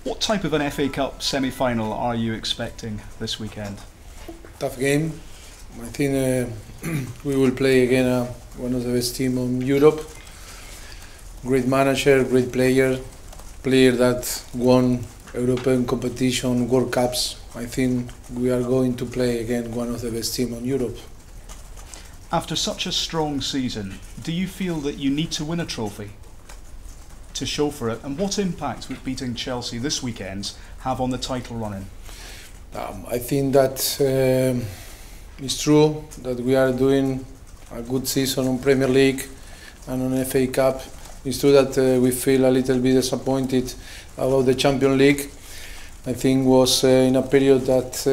What type of an FA Cup semi-final are you expecting this weekend? Tough game. I think we will play again one of the best teams in Europe. Great manager, great player that won European competition, World Cups. I think we are going to play again one of the best teams in Europe. After such a strong season, do you feel that you need to win a trophy to show for it? And what impact would beating Chelsea this weekend have on the title running? I think that it's true that we are doing a good season on Premier League and on FA Cup. It's true that we feel a little bit disappointed about the Champions League. I think was in a period that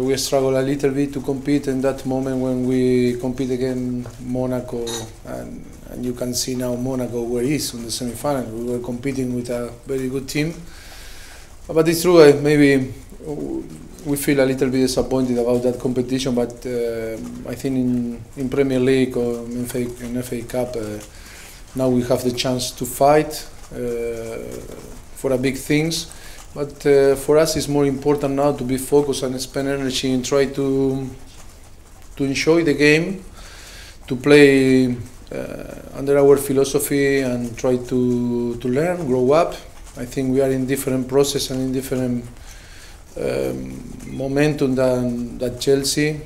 we struggled a little bit to compete in that moment when we compete against Monaco, and you can see now Monaco where it is in the semi-final. We were competing with a very good team, but it's true maybe we feel a little bit disappointed about that competition. But I think in Premier League or in FA Cup now we have the chance to fight for a big things. But for us, it's more important now to be focused and spend energy and try to enjoy the game, to play under our philosophy and try to learn, grow up. I think we are in different process and in different momentum than Chelsea.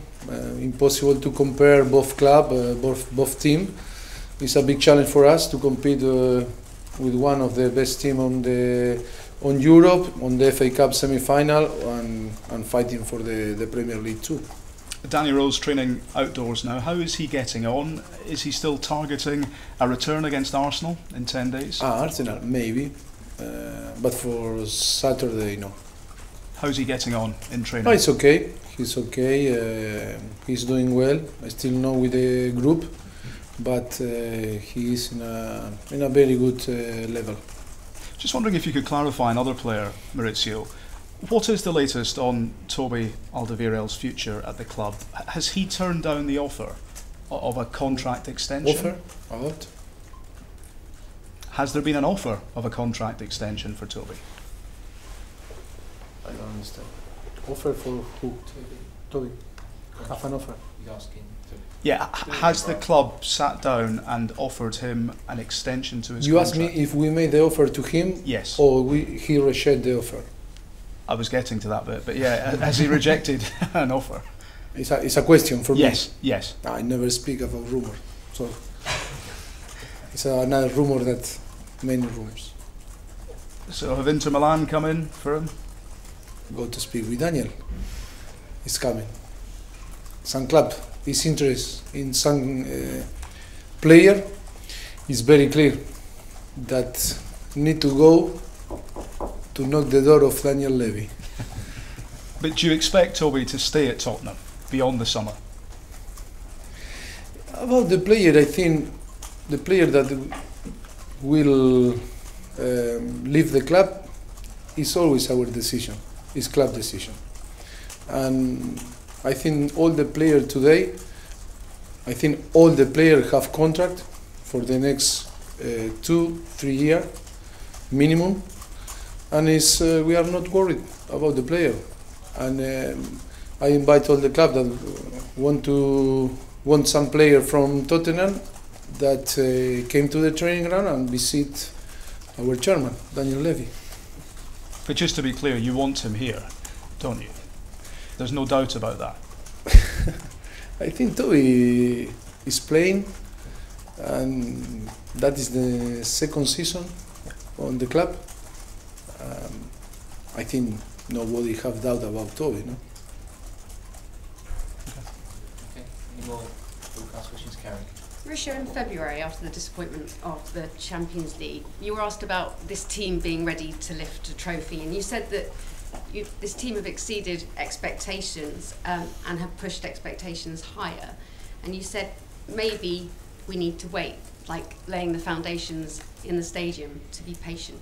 Impossible to compare both club, both team. It's a big challenge for us to compete with one of the best team on Europe, on the FA Cup semi-final, and fighting for the Premier League too. Danny Rose training outdoors now. How is he getting on? Is he still targeting a return against Arsenal in 10 days? Arsenal, maybe. But for Saturday, no. How's he getting on in training? No, it's okay. He's okay. He's doing well. I still know with the group, but he is in a very good level. Just wondering if you could clarify another player, Mauricio. What is the latest on Toby Alderweireld's future at the club? Has he turned down the offer of a contract extension? Offer? What? Has there been an offer of a contract extension for Toby? I don't understand. Offer for who? Toby. Have an offer. He's asking. Yeah, has the club sat down and offered him an extension to his contract? You asked me if we made the offer to him? Yes. Or he rejected the offer? I was getting to that bit, but yeah, has he rejected an offer? It's a question for me. Yes. I never speak about rumor, so it's another rumor that many rumors. So have Inter Milan come in for him? Go to speak with Daniel. He's coming. Some club is interest in some player. It's very clear that need to go to knock the door of Daniel Levy. But do you expect Toby to stay at Tottenham beyond the summer? About the player, I think the player that will leave the club is always our decision. It's club decision. And I think all the players today, have contract for the next 2-3 years minimum, and we are not worried about the player. And I invite all the club that want some player from Tottenham that came to the training ground and visit our chairman, Daniel Levy. But just to be clear, you want him here, don't you? There's no doubt about that. I think Toby is playing, and that is the second season on the club. I think nobody have doubt about Toby, no? Okay. Any more broadcast questions, Karen? Mauricio, in February, after the disappointment of the Champions League, you were asked about this team being ready to lift a trophy, and you said that this team have exceeded expectations and have pushed expectations higher. And you said maybe we need to wait, like laying the foundations in the stadium, to be patient.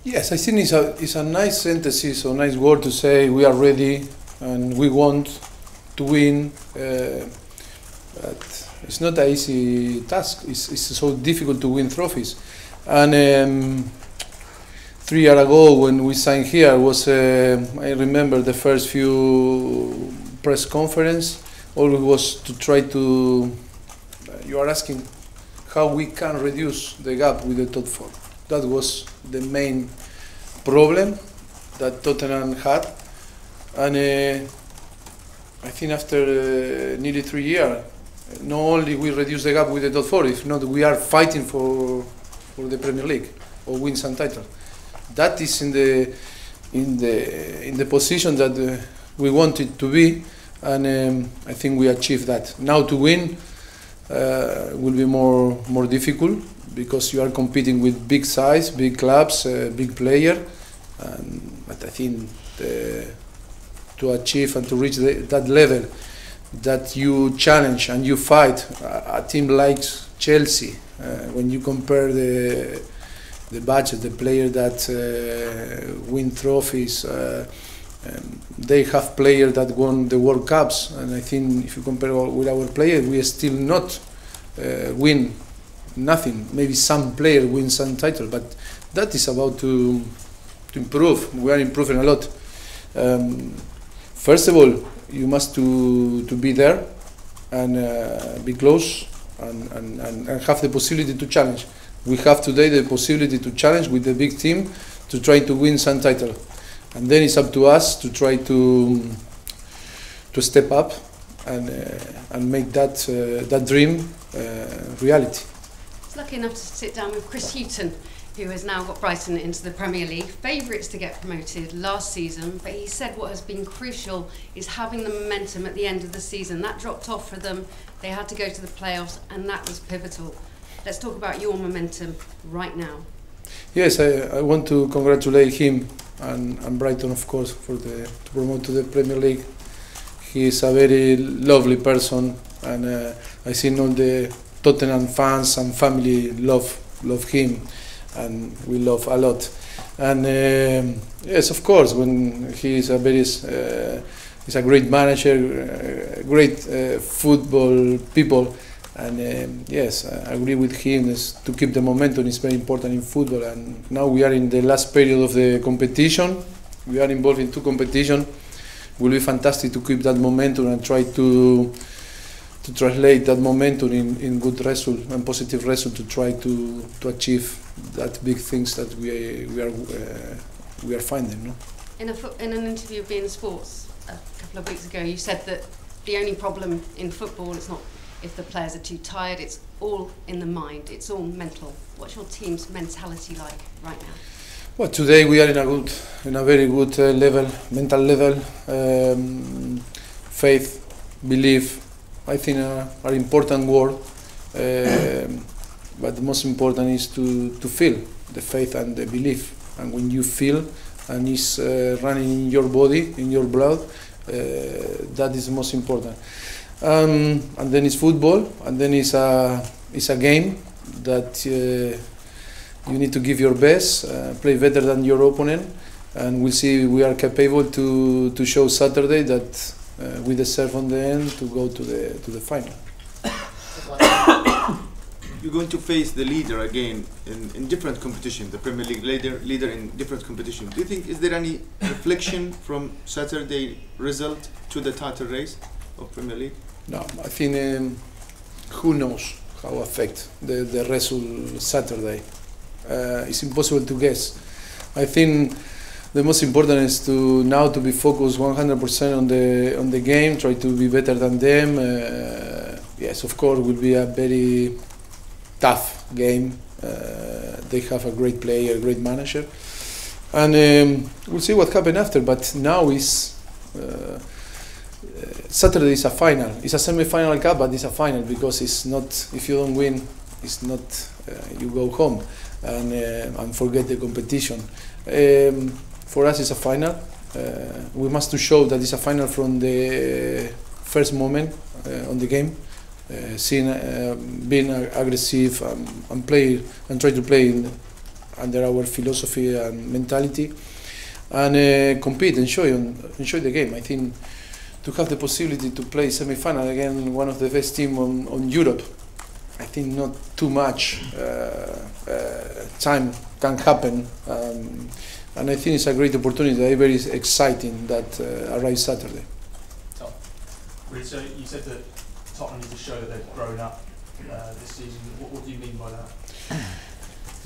Yes, I think it's a nice sentence, a nice word to say we are ready and we want to win. But it's not an easy task. It's so difficult to win trophies. And 3 years ago when we signed here was I remember the first few press conference always was to try to you are asking how we can reduce the gap with the top four. That was the main problem that Tottenham had, and I think after nearly 3 years, not only we reduce the gap with the top four, if not we are fighting for the Premier League or win some title. That is in the position that we wanted to be, and I think we achieved that. Now to win will be more difficult because you are competing with big size, big clubs, big player, but I think to achieve and to reach that level that you challenge and you fight a team like Chelsea, when you compare the budget, the player that win trophies, they have players that won the World Cups, and I think if you compare with our players, we still not win nothing. Maybe some player win some title, but that is about to improve. We are improving a lot. First of all, you must to be there and be close and have the possibility to challenge. We have today the possibility to challenge with the big team to try to win some title, and then it's up to us to try to step up and make that dream reality. I was lucky enough to sit down with Chris Hughton, who has now got Brighton into the Premier League, favourites to get promoted last season, but he said what has been crucial is having the momentum at the end of the season. That dropped off for them, they had to go to the playoffs, and that was pivotal. Let's talk about your momentum right now. Yes, I want to congratulate him and Brighton, of course, for to promote to the Premier League. He is a very lovely person, and I see all the Tottenham fans and family love him, and we love a lot. And yes, of course, when he is he's a great manager, great football people. And yes, I agree with him. Is to keep the momentum is very important in football. And now we are in the last period of the competition. We are involved in 2 competitions. It will be fantastic to keep that momentum and try to translate that momentum in good result and positive result to try to achieve that big things that we are finding. No? In an interview with beIN Sports a couple of weeks ago, you said that the only problem in football is not if the players are too tired, it's all in the mind, it's all mental. What's your team's mentality like right now? Well, today we are in a very good level, mental level. Faith, belief, I think are important words. But the most important is to feel the faith and the belief. And when you feel and it's running in your body, in your blood, that is the most important. And then it's football, and then it's a game that you need to give your best, play better than your opponent, and we'll see we are capable to show Saturday that we deserve on the end to go to the final. You're going to face the leader again in different competition, the Premier League leader in different competition. Do you think, is there any reflection from Saturday result to the title race of Premier League? No, I think who knows how affect the result Saturday. It's impossible to guess. I think the most important is to be focused 100% on the game, try to be better than them. Yes, of course, it will be a very tough game. They have a great player, a great manager, and we'll see what happens after. But now is Saturday is a final. It's a semi-final cup, but it's a final because it's not. If you don't win, it's not. You go home and forget the competition. For us, it's a final. We must to show that it's a final from the first moment on the game. Being aggressive and play and try to play under our philosophy and mentality, and compete, enjoy the game. I think to have the possibility to play semi-final again, one of the best teams on Europe, I think not too much time can happen. And I think it's a great opportunity, very exciting that arrives Saturday. So you said that Tottenham need to show that they've grown up this season. What do you mean by that?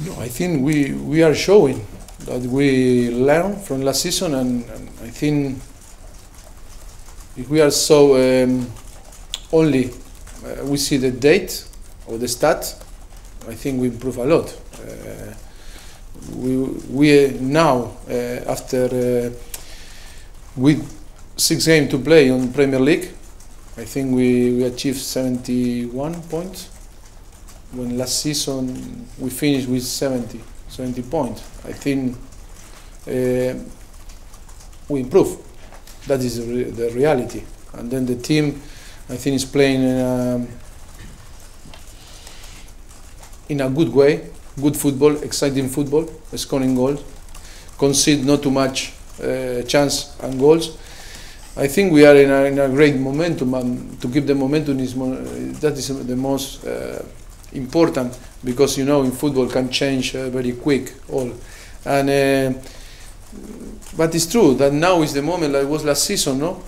No, I think we are showing that we learn from last season, and I think if we are so only we see the date or the stat, I think we improve a lot. We now after with 6 games to play on Premier League, I think we achieved 71 points. When last season we finished with 70 points. I think we improve. That is the reality. And then the team, I think, is playing in a good way, good football, exciting football, scoring goals, concede not too much chance and goals. I think we are in a great momentum, and to keep the momentum is that is the most important, because you know in football can change very quick all. And but it's true that now is the moment, like it was last season, no,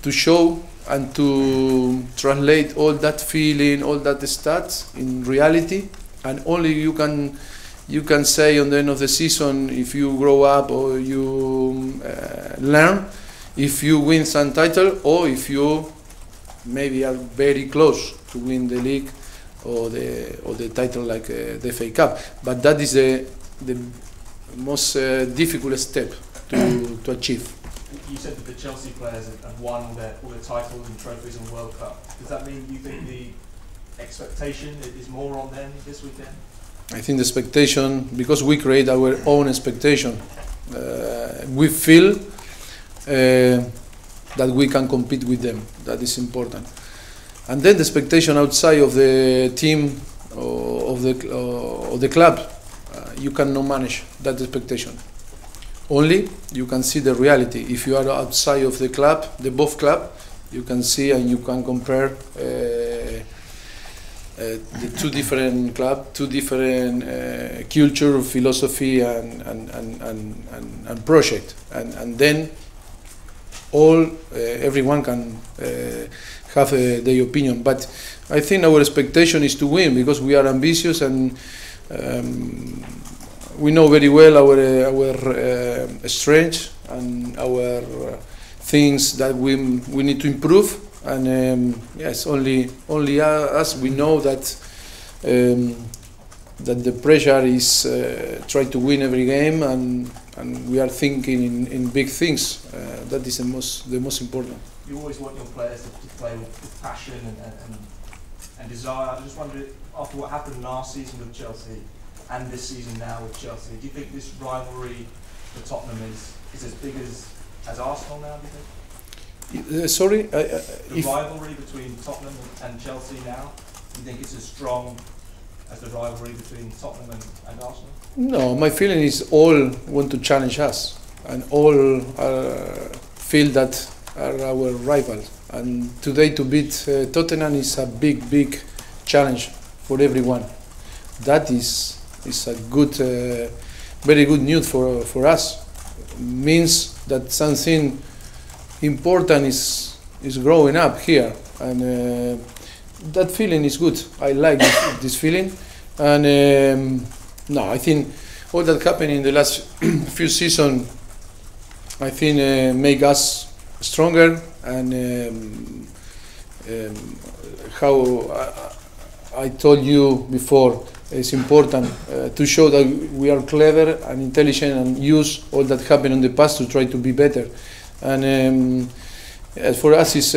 to show and to translate all that feeling, all that stats in reality, and only you can say on the end of the season if you grow up or you learn, if you win some title or if you maybe are very close to win the league or the title like the FA Cup. But that is the most difficult step to achieve. You said that the Chelsea players have won all their titles and trophies and World Cup. Does that mean you think the expectation is more on them this weekend? I think the expectation, because we create our own expectation, we feel that we can compete with them. That is important. And then the expectation outside of the team or of the club, you cannot manage that expectation. Only you can see the reality. If you are outside of the club, the both club, you can see and you can compare the two different club, two different culture, philosophy, and project, and then everyone can have their opinion. But I think our expectation is to win, because we are ambitious, and we know very well our strengths and our things that we need to improve. And yes, only us, we know that that the pressure is try to win every game, and we are thinking in big things. That is the most important. You always want your players to play with passion and desire. I just wondered, after what happened last season with Chelsea and this season now with Chelsea, do you think this rivalry for Tottenham is as big as Arsenal now, do you think? Sorry? The rivalry between Tottenham and Chelsea now, do you think it's as strong as the rivalry between Tottenham and Arsenal? No, my feeling is all want to challenge us, and all feel that are our rivals. And today to beat Tottenham is a big challenge for everyone. That is a good, very good news for us. Means that something important is growing up here, and that feeling is good. I like this feeling, and no, I think all that happened in the last few seasons, I think make us stronger, and how I told you before, it's important to show that we are clever and intelligent and use all that happened in the past to try to be better. And for us, it's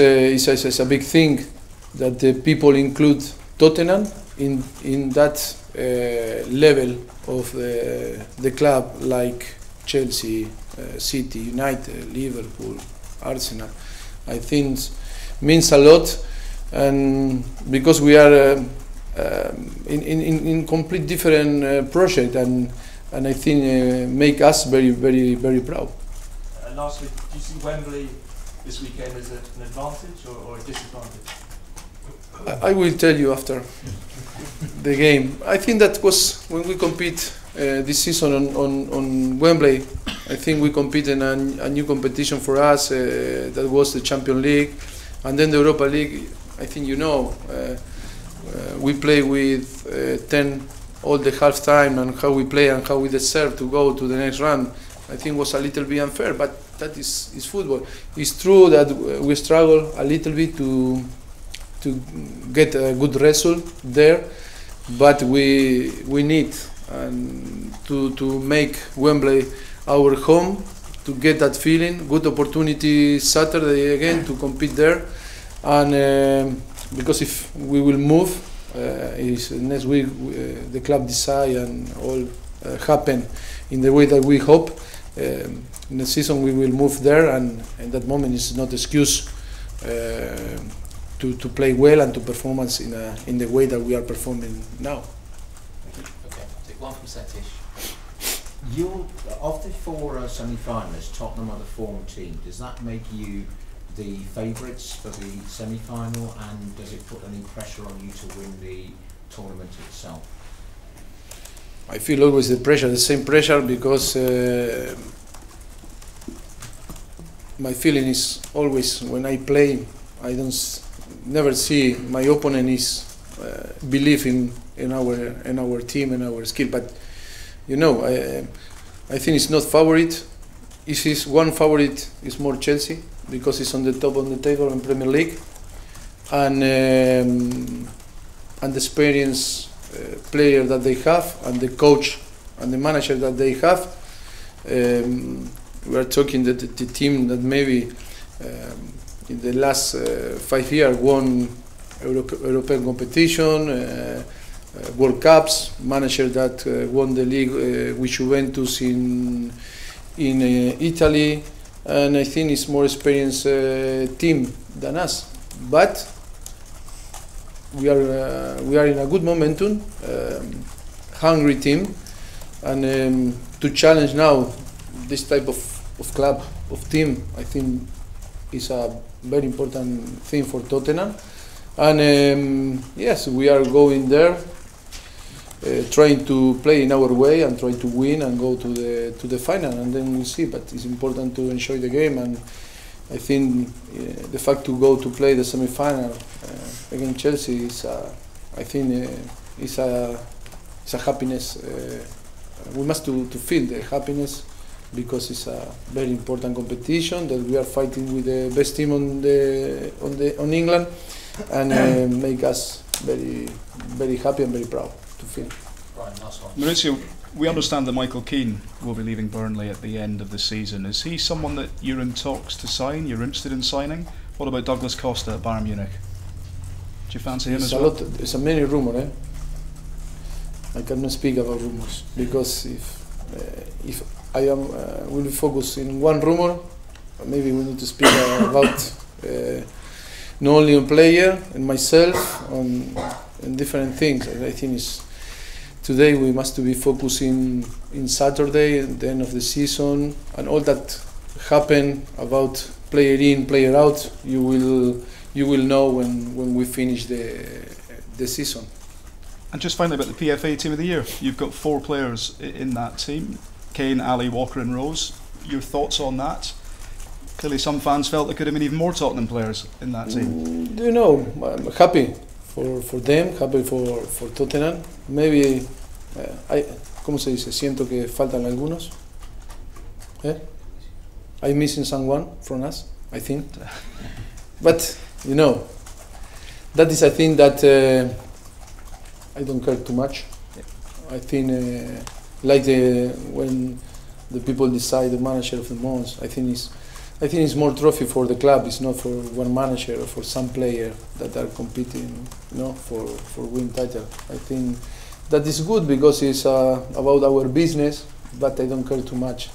a big thing that the people include Tottenham in that level of the club, like Chelsea, City, United, Liverpool, Arsenal. I think means a lot, and because we are in complete different project, and I think make us very proud. Lastly, do you see Wembley this weekend as an advantage or a disadvantage? I will tell you after the game. I think that was when we compete this season on Wembley. I think we competed in a new competition for us, that was the Champions League, and then the Europa League. I think we play with 10 all the half time, and how we play and how we deserve to go to the next round. I think was a little bit unfair, but that is football. It's true that we struggle a little bit to get a good result there, but we need to make Wembley our home, to get that feeling. Good opportunity Saturday again to compete there, and because if we will move, is next week the club decide and all happen in the way that we hope. In the season we will move there, and at that moment is not excuse to play well and to performance in the way that we are performing now. Okay, take one from Satish. Of the four semi-finalists, Tottenham are the form team. Does that make you the favourites for the semi-final, and does it put any pressure on you to win the tournament itself? I feel always the same pressure, because my feeling is always when I play, I never see my opponent is believe in our team and our skill. But I think it's not favorite. If it's one favorite, it's more Chelsea, because it's on the top of the table in Premier League, and the experience player that they have, and the coach and the manager that they have. We are talking that the team that maybe in the last 5 years won European competition, World Cups, manager that won the league with Juventus in Italy, and I think it's more experienced team than us. But we are in a good momentum, hungry team, and to challenge now this type of club, of team, I think is a very important thing for Tottenham. And yes, we are going there, trying to play in our way and try to win and go to the final, and then we'll see. But it's important to enjoy the game, and I think the fact to go to play the semi-final against Chelsea is, I think, is a happiness. We must to feel the happiness, because it's a very important competition that we are fighting with the best team on England, and make us very, very happy and very proud to feel. Right, last one. Mauricio, we understand that Michael Keane will be leaving Burnley at the end of the season. Is he someone that you're in talks to sign, you're interested in signing? What about Douglas Costa at Bayern Munich? Do you fancy him as well? It's a many rumor. I cannot speak about rumors, because if I am will focus in one rumor, maybe we need to speak about not only on player and myself, on different things. I think today we must be focusing in Saturday, at the end of the season, and all that happen about player in, player out. You will know when we finish the season. And just finally about the PFA Team of the Year. You've got 4 players in that team: Kane, Ali, Walker and Rose. Your thoughts on that? Clearly some fans felt there could have been even more Tottenham players in that team. I'm happy for them, happy for Tottenham. Maybe, ¿cómo se dice? Siento que faltan algunos. I'm missing someone from us, I think. But, that is a thing that I don't care too much. I think, when the people decide the manager of the month, I think it's more trophy for the club. It's not for one manager or for some player that are competing, for win title. I think that is good, because it's about our business. But I don't care too much.